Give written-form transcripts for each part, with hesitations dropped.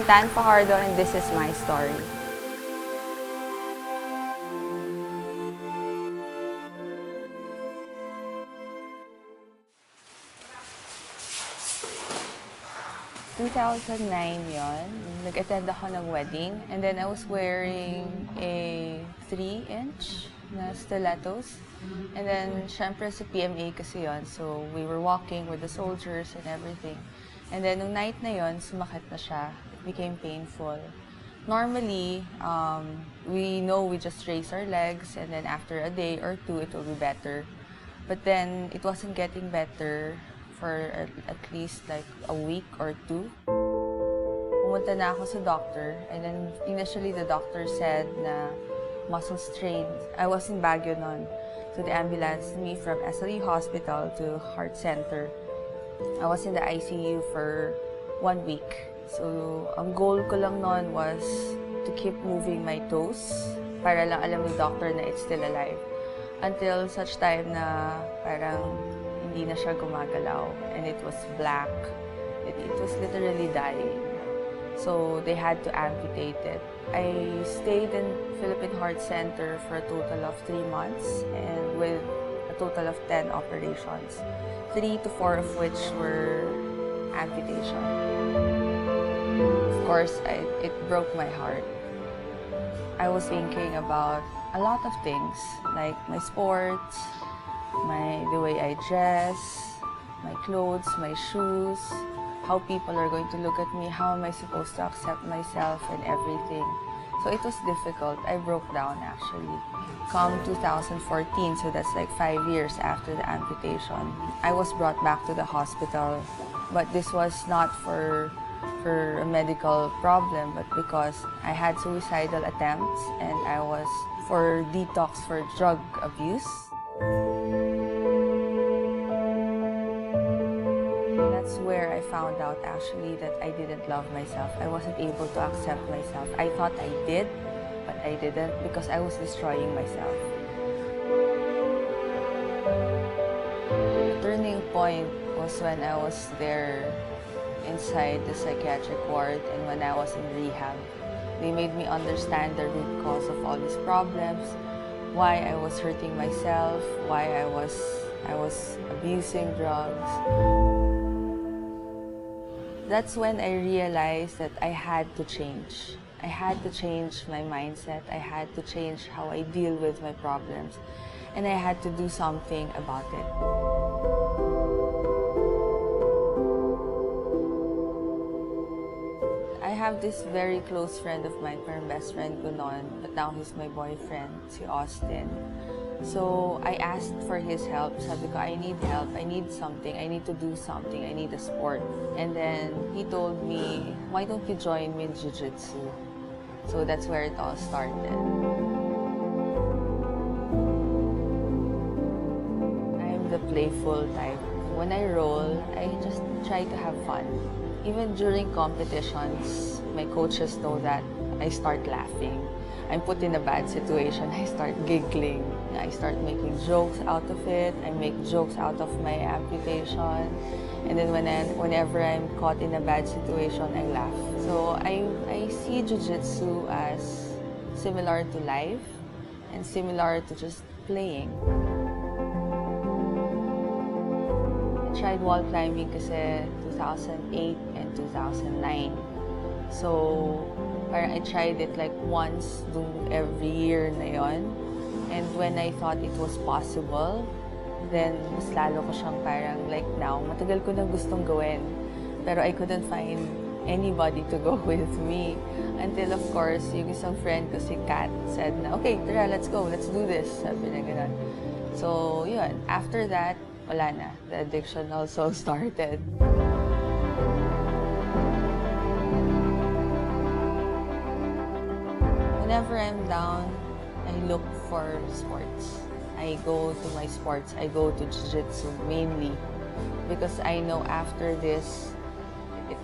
Tan Fajardo and this is my story. In 2009 yon, nag-attend ako ng wedding and then I was wearing a 3-inch na stilettos. And then, syempre sa PMA kasi yon, so we were walking with the soldiers and everything. And then, nung night na yon, sumakit na siya. It became painful. Normally, we know we just raise our legs and then after a day or two, it will be better. But then, it wasn't getting better for at least like a week or two. Pumunta na ako sa doctor and then initially the doctor said na muscle strain. I was in Baguio noon. So they ambulanced me from SLE Hospital to Heart Center. I was in the ICU for 1 week. So ang goal ko lang noon was to keep moving my toes para lang alam ng doctor na it's still alive. Until such time na parang hindi na siya gumagalaw and it was black. It was literally dying. So they had to amputate it. I stayed in Philippine Heart Center for a total of 3 months and with a total of 10 operations. 3 to 4 of which were amputation. Of course, it broke my heart. I was thinking about a lot of things like my sports, the way I dress, my clothes, my shoes, how people are going to look at me, how am I supposed to accept myself and everything. So it was difficult. I broke down actually. Come 2014, so that's like 5 years after the amputation, I was brought back to the hospital. But this was not for a medical problem, but because I had suicidal attempts and I was for detox for drug abuse. That's where I found out actually that I didn't love myself. I wasn't able to accept myself. I thought I did, but I didn't because I was destroying myself. The turning point was when I was there inside the psychiatric ward and when I was in rehab. They made me understand the root cause of all these problems, why I was hurting myself, why I was abusing drugs. That's when I realized that I had to change. I had to change my mindset. I had to change how I deal with my problems. And I had to do something about it. I have this very close friend of mine, parang best friend ko noon, but now he's my boyfriend, si Austin. So I asked for his help. Sabi ko, I need help, I need something, I need to do something, I need a sport. And then he told me, why don't you join me in jiu-jitsu? So that's where it all started. I'm the playful type. When I roll, I just try to have fun. Even during competitions, my coaches know that I start laughing. I'm put in a bad situation, I start giggling. I start making jokes out of it. I make jokes out of my amputation. And then whenever I'm caught in a bad situation, I laugh. So I see jiu-jitsu as similar to life and similar to just playing. I tried wall climbing kasi 2008 and 2009. So parang I tried it like once every year na yon. And when I thought it was possible, then mas lalo ko siyang parang like now, matagal ko na gustong gawin. Pero I couldn't find anybody to go with me. Until of course, yung isang friend ko si Kat said na, okay, tara, let's go, let's do this. Sabi na gano'n. So yun, after that, wala na. The addiction also started. Whenever I'm down, I look for sports. I go to my sports. I go to jiu-jitsu mainly because I know after this,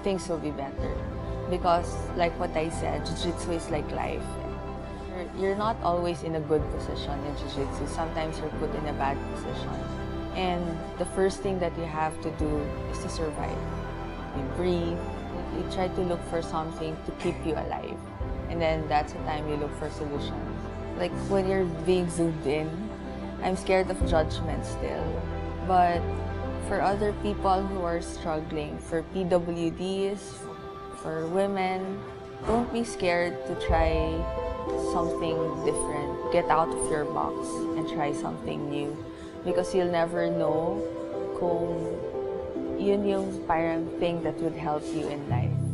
things will be better. Because like what I said, jiu-jitsu is like life. You're not always in a good position in jiu-jitsu. Sometimes you're put in a bad position. And the first thing that you have to do is to survive. You breathe, you You try to look for something to keep you alive. And then that's the time you look for solutions. Like when you're being zoomed in, I'm scared of judgment still. But for other people who are struggling, for PWDs, for women, don't be scared to try something different. Get out of your box and try something new. Because you'll never know kung yun yung parang thing that would help you in life.